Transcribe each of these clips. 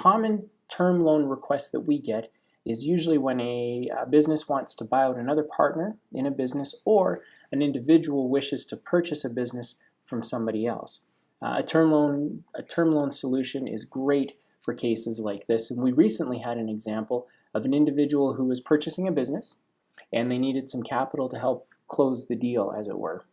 common term loan request that we get is usually when a business wants to buy out another partner in a business, or an individual wishes to purchase a business from somebody else. A term loan solution is great for cases like this, and we recently had an example of an individual who was purchasing a business and they needed some capital to help close the deal, as it were.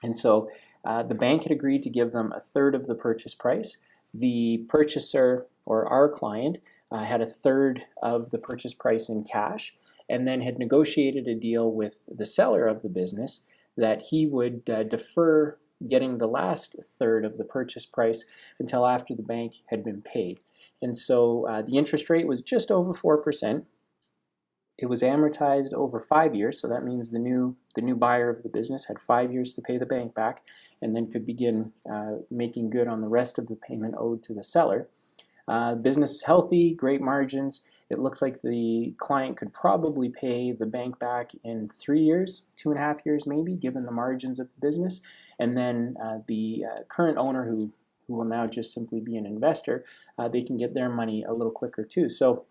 And so the bank had agreed to give them a third of the purchase price. The purchaser, or our client, had a third of the purchase price in cash, and then had negotiated a deal with the seller of the business that he would defer getting the last third of the purchase price until after the bank had been paid. And so the interest rate was just over 4%. It was amortized over 5 years, so that means the new buyer of the business had 5 years to pay the bank back, and then could begin making good on the rest of the payment owed to the seller. Business is healthy, great margins. It looks like the client could probably pay the bank back in 3 years, 2.5 years maybe, given the margins of the business. And then the current owner, who will now just simply be an investor, they can get their money a little quicker too. So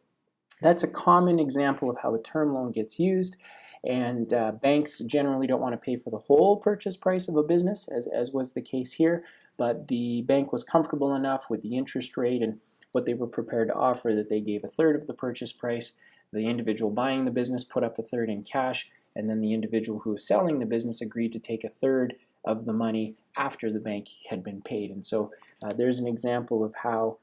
that's a common example of how a term loan gets used. And banks generally don't want to pay for the whole purchase price of a business, as was the case here. But the bank was comfortable enough with the interest rate and what they were prepared to offer that they gave a third of the purchase price. The individual buying the business put up a third in cash, and then the individual who was selling the business agreed to take a third of the money after the bank had been paid. And so there's an example of how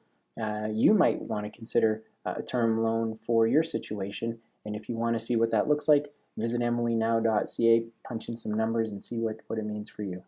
you might want to consider a term loan for your situation. And if you want to see what that looks like, visit emilynow.ca, punch in some numbers, and see what it means for you.